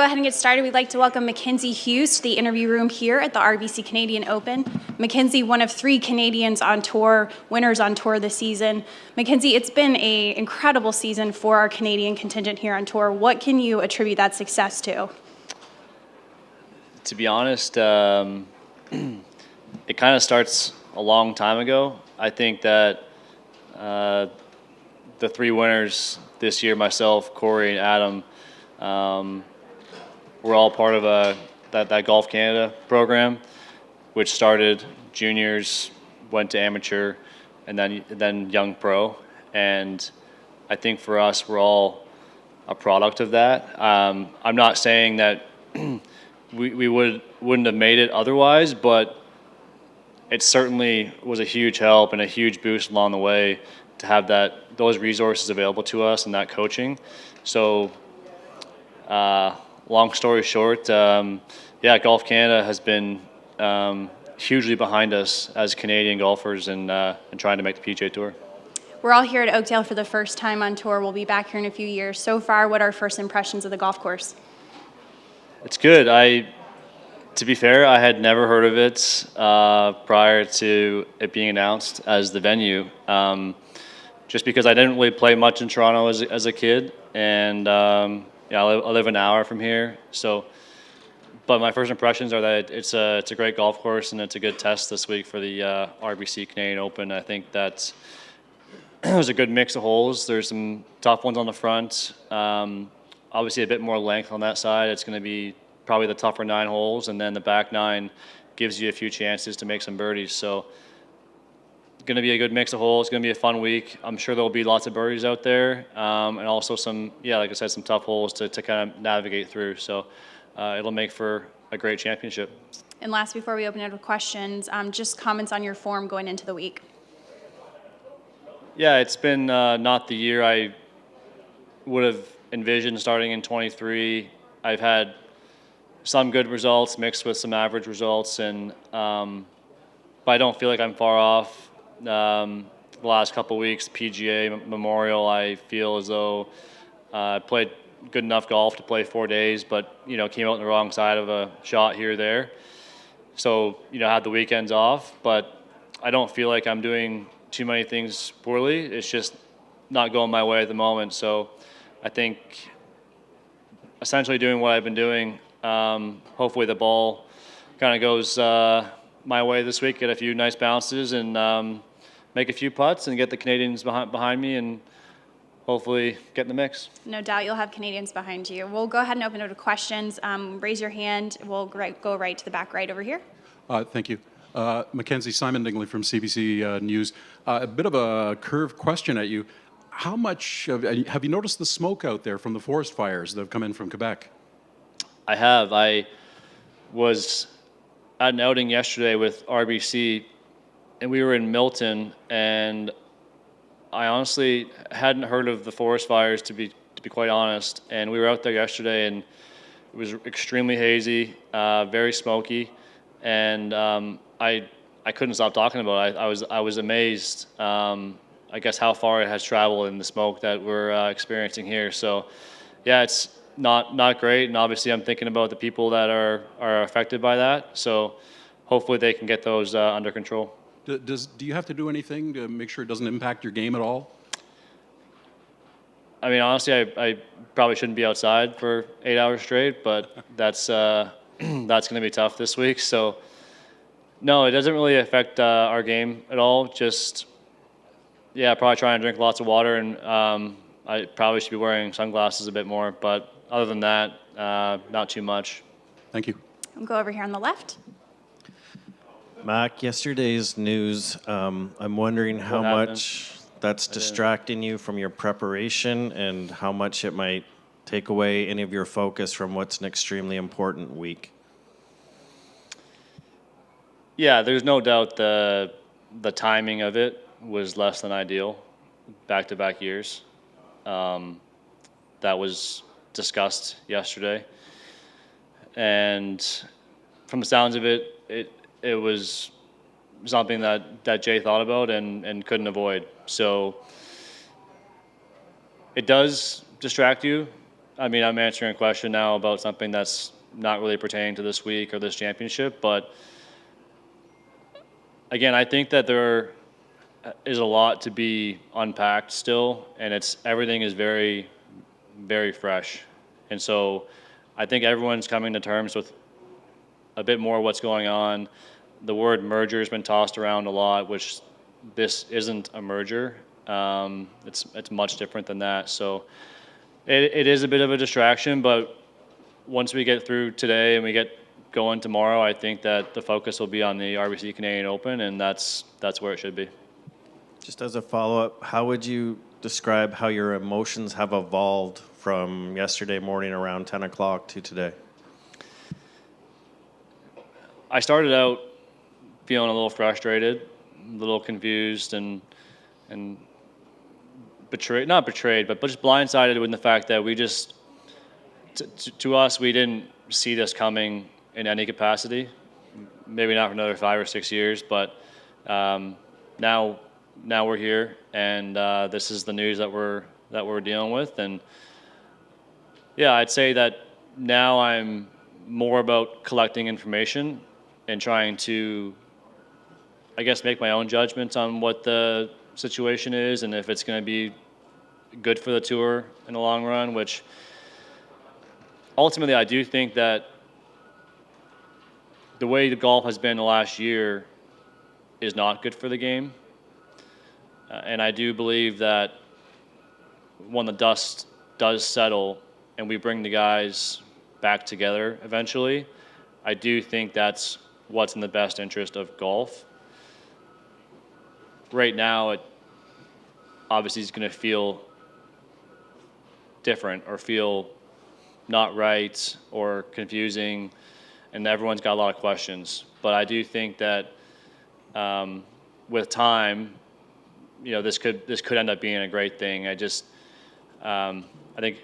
ahead and get started, we'd like to welcome Mackenzie Hughes to the interview room here at the RBC Canadian Open. Mackenzie, one of 3 Canadians on tour, winners on tour this season. Mackenzie, it's been an incredible season for our Canadian contingent here on tour. What can you attribute that success to? To be honest, it kind of starts a long time ago. I think that the 3 winners this year, myself, Corey, and Adam, we're all part of that Golf Canada program, which started juniors, went to amateur, and then young pro. And I think for us, we're all a product of that. I'm not saying that we wouldn't have made it otherwise, but it certainly was a huge help and a huge boost along the way to have those resources available to us and that coaching. So long story short, Golf Canada has been hugely behind us as Canadian golfers and trying to make the PGA Tour. We're all here at Oakdale for the first time on tour. We'll be back here in a few years. So far, what are first impressions of the golf course? It's good. To be fair, I had never heard of it prior to it being announced as the venue, just because I didn't really play much in Toronto as a kid, and I live an hour from here. So, but my first impressions are that it's a great golf course and it's a good test this week for the RBC Canadian Open. I think that there's a good mix of holes. There's some tough ones on the front. Obviously, a bit more length on that side. It's going to be probably the tougher 9 holes, and then the back 9 gives you a few chances to make some birdies. So, going to be a good mix of holes. It's going to be a fun week. I'm sure there'll be lots of birdies out there, and also some, like I said, some tough holes to kind of navigate through. So, it'll make for a great championship. And last, before we open it up with questions, just comments on your form going into the week. Yeah, it's been not the year I would have envisioned starting in 23. I've had some good results mixed with some average results, and but I don't feel like I'm far off. The last couple of weeks, PGA Memorial, I feel as though I played good enough golf to play 4 days, but came out on the wrong side of a shot here or there. So had the weekends off, but I don't feel like I'm doing too many things poorly. It's just not going my way at the moment. So I think essentially doing what I've been doing. Hopefully the ball kind of goes my way this week, get a few nice bounces and make a few putts and get the Canadians behind me and hopefully get in the mix. No doubt you'll have Canadians behind you. We'll go ahead and open it to questions. Raise your hand. We'll go right to the back right over here. Thank you. Mackenzie, Simon Dingley from CBC News. A bit of a curved question at you. How much have you noticed the smoke out there from the forest fires that have come in from Quebec? I have. I was at an outing yesterday with RBC, and we were in Milton, and I honestly hadn't heard of the forest fires, to be quite honest. And we were out there yesterday, and it was extremely hazy, very smoky, and I couldn't stop talking about it. I was amazed. I guess how far it has traveled in the smoke that we're experiencing here. So, yeah, it's not great, and obviously I'm thinking about the people that are affected by that. So, hopefully they can get those under control. Do you have to do anything to make sure it doesn't impact your game at all? I mean, honestly, I probably shouldn't be outside for 8 hours straight, but that's going to be tough this week. So, no, it doesn't really affect our game at all. Just, probably try and drink lots of water, and I probably should be wearing sunglasses a bit more. But other than that, not too much. Thank you. We'll go over here on the left. Mac, yesterday's news, I'm wondering how much that's distracting you from your preparation and how much it might take away any of your focus from what's an extremely important week. Yeah, there's no doubt the timing of it was less than ideal, back-to-back years. That was discussed yesterday. And from the sounds of it, it was something that Jay thought about and couldn't avoid. So it does distract you I mean, I'm answering a question now about something that's not really pertaining to this week or this championship, but again, I think that there is a lot to be unpacked still, and everything is very, very fresh. And so I think everyone's coming to terms with a bit more what's going on. The word merger has been tossed around a lot, which this isn't a merger. It's much different than that. So it is a bit of a distraction, but once we get through today and we get going tomorrow, I think that the focus will be on the RBC Canadian Open, and that's where it should be. Just as a follow-up, how would you describe how your emotions have evolved from yesterday morning around 10 o'clock to today? I started out feeling a little frustrated, a little confused, and betrayed, not betrayed, but just blindsided with the fact that we just, to us, we didn't see this coming in any capacity. Maybe not for another 5 or 6 years, but now we're here, and this is the news that we're dealing with. And yeah, I'd say that now I'm more about collecting information and trying to, I guess, make my own judgments on what the situation is and if it's going to be good for the tour in the long run, which ultimately I do think that the way the golf has been the last year is not good for the game. And I do believe that when the dust does settle and we bring the guys back together eventually, I do think that's what's in the best interest of golf. Right now, it obviously is going to feel different or feel not right or confusing, and everyone's got a lot of questions. But I do think that with time, this could end up being a great thing. I think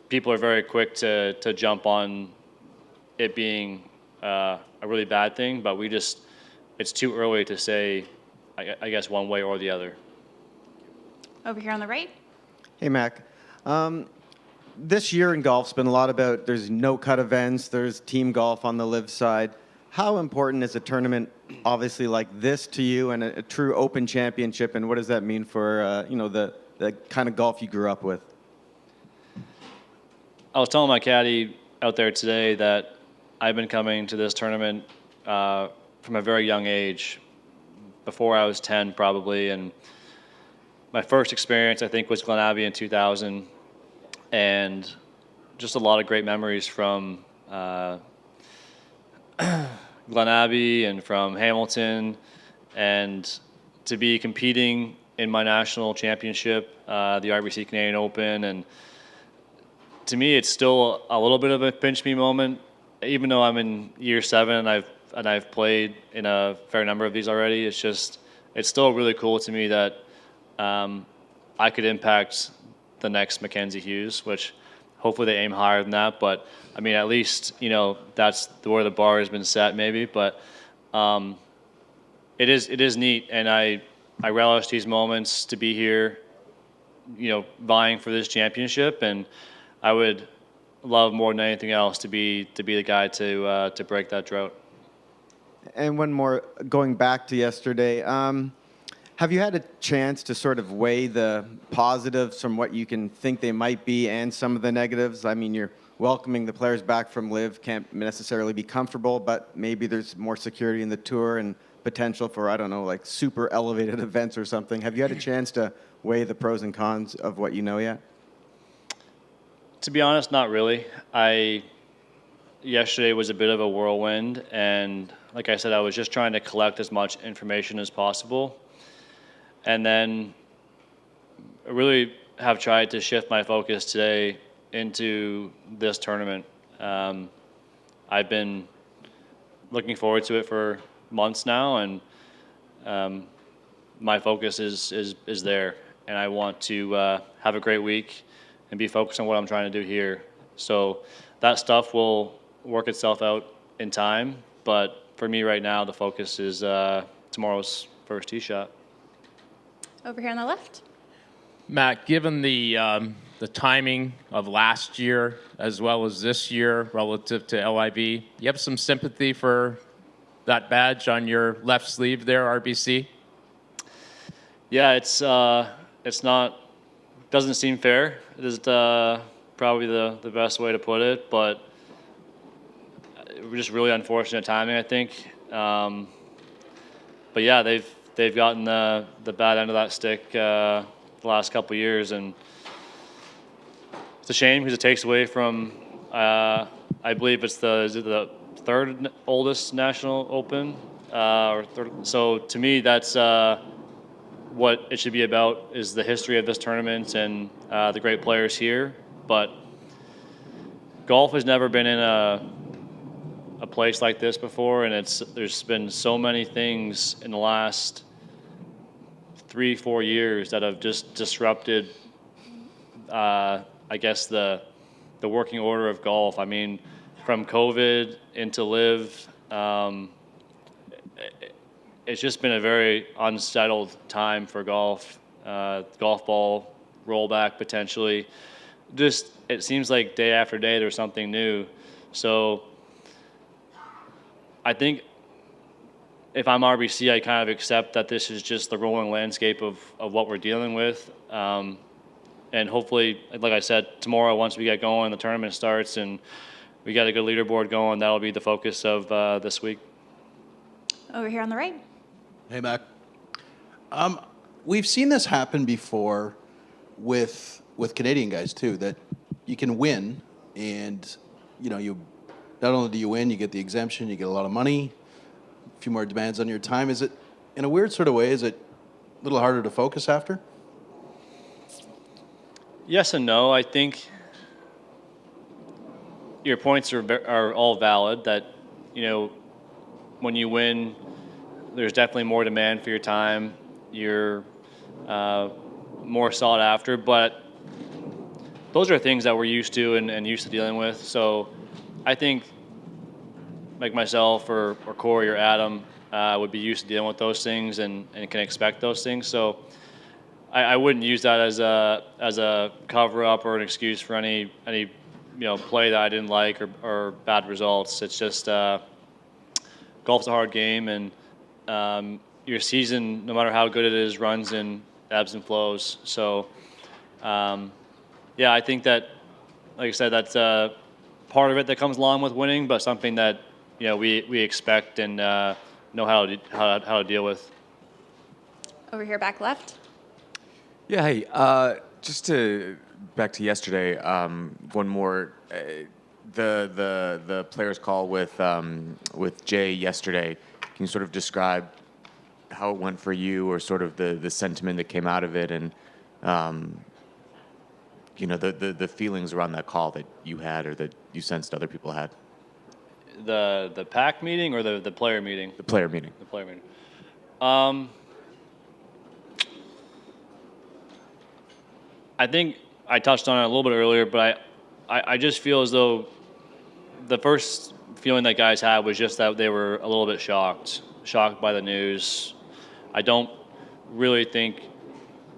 people are very quick to jump on it being a really bad thing, but it's too early to say, I guess, one way or the other. Over here on the right. Hey, Mac. This year in golf's been a lot about there's no-cut events, there's team golf on the LIV side. How important is a tournament, obviously, like this to you and a true open championship, and what does that mean for the kind of golf you grew up with? I was telling my caddy out there today that I've been coming to this tournament from a very young age, before I was 10 probably, and my first experience, I think, was Glen Abbey in 2000, and just a lot of great memories from Glen Abbey and from Hamilton, and to be competing in my national championship, the RBC Canadian Open, and to me, it's still a little bit of a pinch me moment, even though I'm in year 7 and I've played in a fair number of these already. It's still really cool to me that I could impact the next Mackenzie Hughes, which hopefully they aim higher than that. But I mean, at least that's where the bar has been set, maybe. But it is neat, and I relish these moments to be here, vying for this championship, and I would love more than anything else to be the guy to break that drought. And one more, going back to yesterday, have you had a chance to sort of weigh the positives from what you can think they might be and some of the negatives? I mean, you're welcoming the players back from LIV, can't necessarily be comfortable, but maybe there's more security in the tour and potential for, I don't know, like super elevated events or something. Have you had a chance to weigh the pros and cons of what you know yet? To be honest, not really. Yesterday was a bit of a whirlwind, and like I said, I was just trying to collect as much information as possible. And then I really have tried to shift my focus today into this tournament. I've been looking forward to it for months now, and my focus is there. And I want to have a great week and be focused on what I'm trying to do here. So that stuff will work itself out in time. But for me right now, the focus is tomorrow's first tee shot. Over here on the left. Matt, given the the timing of last year as well as this year relative to LIV. You have some sympathy for that badge on your left sleeve there, RBC? Yeah, it's not, doesn't seem fair. It is probably the best way to put it, but just really unfortunate timing, I think. But yeah, they've gotten the bad end of that stick the last couple of years, and it's a shame because it takes away from I believe it's the third oldest national open or third. So to me, that's what it should be about, is the history of this tournament and the great players here. But golf has never been in a place like this before, and there's been so many things in the last 3-4 years that have just disrupted I guess the working order of golf. I mean, from COVID into LIV, it's just been a very unsettled time for golf. Golf ball rollback potentially. Just, it seems like day after day there's something new. So I think if I'm RBC, I kind of accept that this is just the rolling landscape of what we're dealing with. And hopefully, like I said, tomorrow once we get going, the tournament starts and we got a good leaderboard going, that'll be the focus of this week. Over here on the right. Hey, Mac. We've seen this happen before with Canadian guys too, that you can win, and you not only do you win, you get the exemption, you get a lot of money, a few more demands on your time. Is it, in a weird sort of way, is it a little harder to focus after? Yes and no. I think your points are all valid. That when you win, there's definitely more demand for your time. You're more sought after, but those are things that we're used to and used to dealing with. So I think, like myself or Corey or Adam, would be used to dealing with those things and can expect those things. So I wouldn't use that as a cover up or an excuse for any play that I didn't like or bad results. It's just golf's a hard game, and your season, no matter how good it is, runs in ebbs and flows. So yeah, I think that, like I said, that's part of it that comes along with winning, but something that we expect and know how to deal with. Over here back left. Yeah, hey, just back to yesterday, one more. The players' call with Jay yesterday. Can you sort of describe how it went for you, or sort of the sentiment that came out of it, and the feelings around that call that you had or that you sensed other people had? The pack meeting or the player meeting? The player meeting. The player meeting. I think I touched on it a little bit earlier, but I just feel as though the first feeling that guys had was just that they were a little bit shocked by the news. I don't really think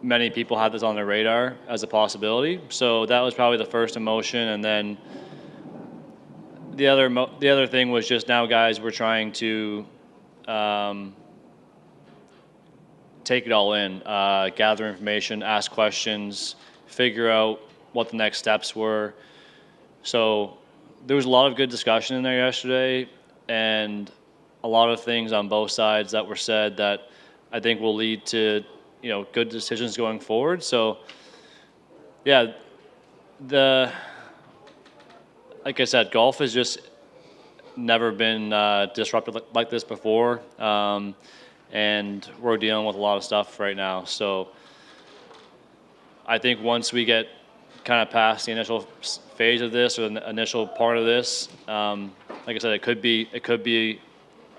many people had this on their radar as a possibility. So that was probably the first emotion, and then the other thing was just now guys were trying to take it all in, gather information, ask questions, figure out what the next steps were. So there was a lot of good discussion in there yesterday, and a lot of things on both sides that were said that I think will lead to good decisions going forward. So yeah, like I said, golf has just never been disrupted like this before, and we're dealing with a lot of stuff right now. So I think once we get kind of past the initial phase of this, or the initial part of this, like I said, it could be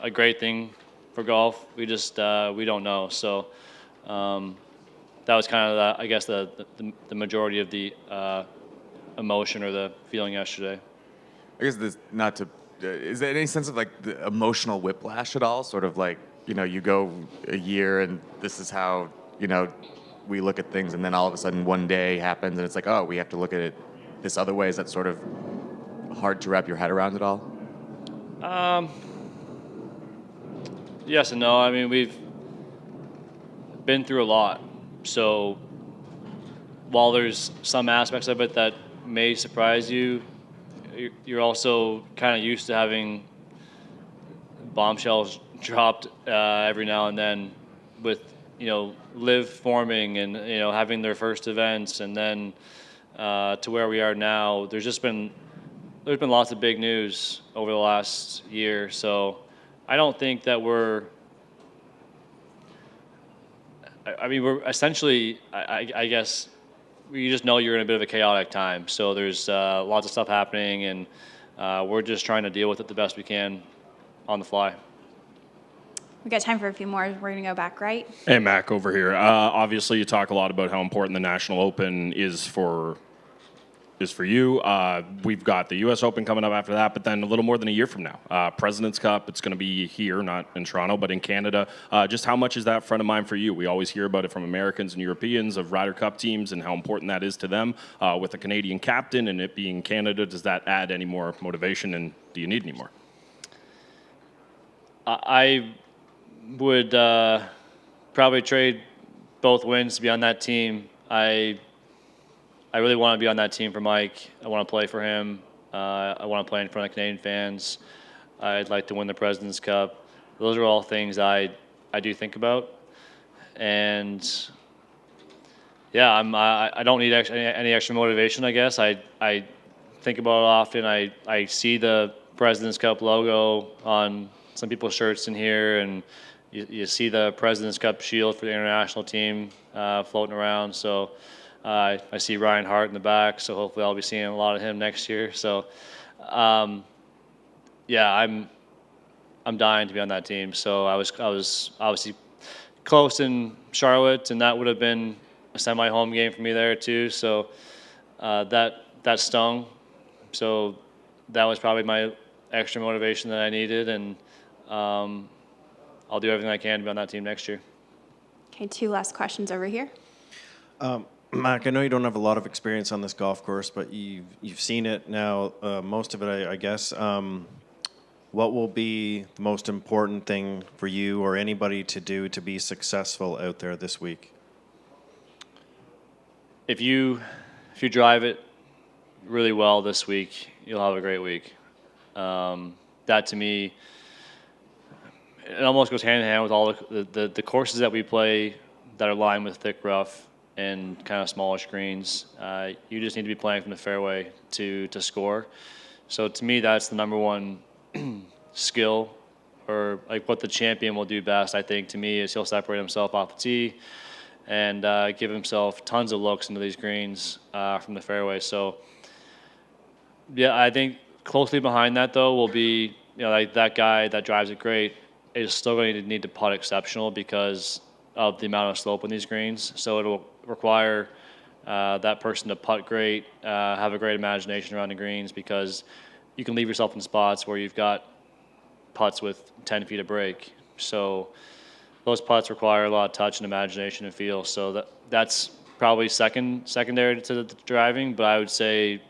a great thing for golf. We just we don't know. So that was kind of I guess the majority of the emotion or the feeling yesterday. I guess is there any sense of like the emotional whiplash at all? Sort of like, you go a year and this is how, we look at things and then all of a sudden one day happens and it's like, oh, we have to look at it this other way? Is that sort of hard to wrap your head around at all? Yes and no. I mean, we've been through a lot. So while there's some aspects of it that may surprise you, you're also kind of used to having bombshells dropped every now and then with, LIV forming and, having their first events, and then to where we are now. There's been lots of big news over the last year. So I don't think that we're essentially, I guess, you just know you're in a bit of a chaotic time. So there's lots of stuff happening, and we're just trying to deal with it the best we can on the fly. We got time for a few more. We're going to go back right. Hey, Mac, over here. Obviously, you talk a lot about how important the National Open is for you. We've got the U.S. Open coming up after that, but then a little more than a year from now, President's Cup. It's going to be here, not in Toronto, but in Canada. Just how much is that front of mind for you? We always hear about it from Americans and Europeans of Ryder Cup teams and how important that is to them. With a Canadian captain and it being Canada, does that add any more motivation, and do you need any more? I would probably trade both wins to be on that team. I really want to be on that team for Mike. I want to play for him. I want to play in front of Canadian fans. I'd like to win the President's Cup. Those are all things I do think about. And yeah, I don't need any extra motivation, I guess. I think about it often. I see the President's Cup logo on some people's shirts in here, and you see the President's Cup shield for the international team floating around. So I see Ryan Hart in the back, so hopefully I'll be seeing a lot of him next year. So, yeah, I'm dying to be on that team. So I was obviously close in Charlotte, and that would have been a semi-home game for me there too. So that stung. So that was probably my extra motivation that I needed, and I'll do everything I can to be on that team next year. Okay, 2 last questions over here. Mac, I know you don't have a lot of experience on this golf course, but you've seen it now, most of it, I guess. What will be the most important thing for you or anybody to do to be successful out there this week? If you drive it really well this week, you'll have a great week. That to me, it almost goes hand in hand with all the courses that we play that are lined with thick rough and kind of smaller screens. You just need to be playing from the fairway to score. So to me, that's the number one skill, or like what the champion will do best, I think, to me, is he'll separate himself off the tee and give himself tons of looks into these greens from the fairway. So yeah, I think closely behind that though will be, like that guy that drives it great is still going to need to putt exceptional because of the amount of slope on these greens. So it'll require that person to putt great, have a great imagination around the greens, because you can leave yourself in spots where you've got putts with 10 feet of break. So those putts require a lot of touch and imagination and feel. So that's probably secondary to the driving, but I would say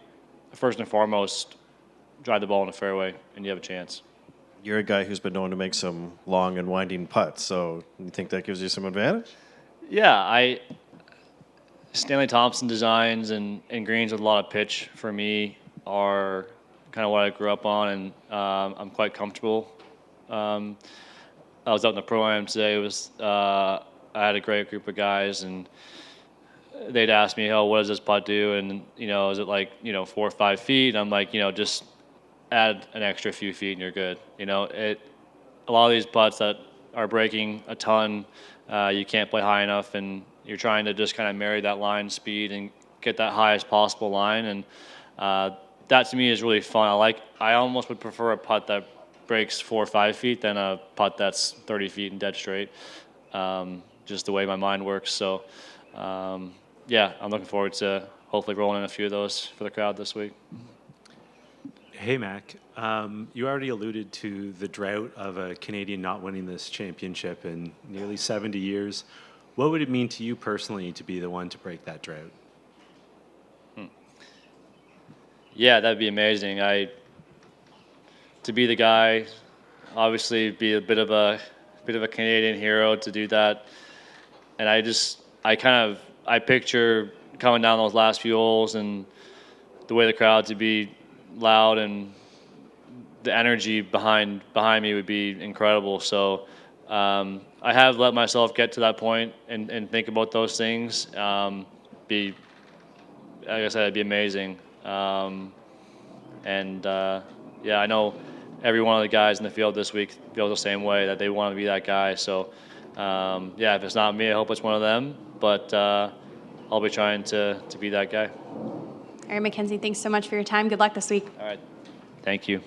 first and foremost, drive the ball in the fairway and you have a chance. You're a guy who's been known to make some long and winding putts, so you think that gives you some advantage? Yeah, Stanley Thompson designs and greens with a lot of pitch for me are kind of what I grew up on, and I'm quite comfortable. I was out in the Pro-Am today. I had a great group of guys, and they'd ask me, "Oh, what does this putt do?" And is it like 4 or 5 feet? And I'm like, just add an extra few feet and you're good. A lot of these putts that are breaking a ton, you can't play high enough, and you're trying to just kind of marry that line speed and get that highest possible line. And that to me is really fun. I almost would prefer a putt that breaks 4 or 5 feet than a putt that's 30 feet and dead straight. Just the way my mind works. So yeah, I'm looking forward to hopefully rolling in a few of those for the crowd this week. Hey, Mac. You already alluded to the drought of a Canadian not winning this championship in nearly 70 years. What would it mean to you personally to be the one to break that drought? Yeah, that'd be amazing. To be the guy, obviously be a bit of a Canadian hero to do that. And I picture coming down those last few holes and the way the crowd to be loud and the energy behind me would be incredible. So I have let myself get to that point and think about those things. Like I said, it'd be amazing. Yeah, I know every one of the guys in the field this week feels the same way, that they want to be that guy. So yeah, if it's not me, I hope it's one of them. But I'll be trying to be that guy. All right, Mackenzie, thanks so much for your time. Good luck this week. All right. Thank you.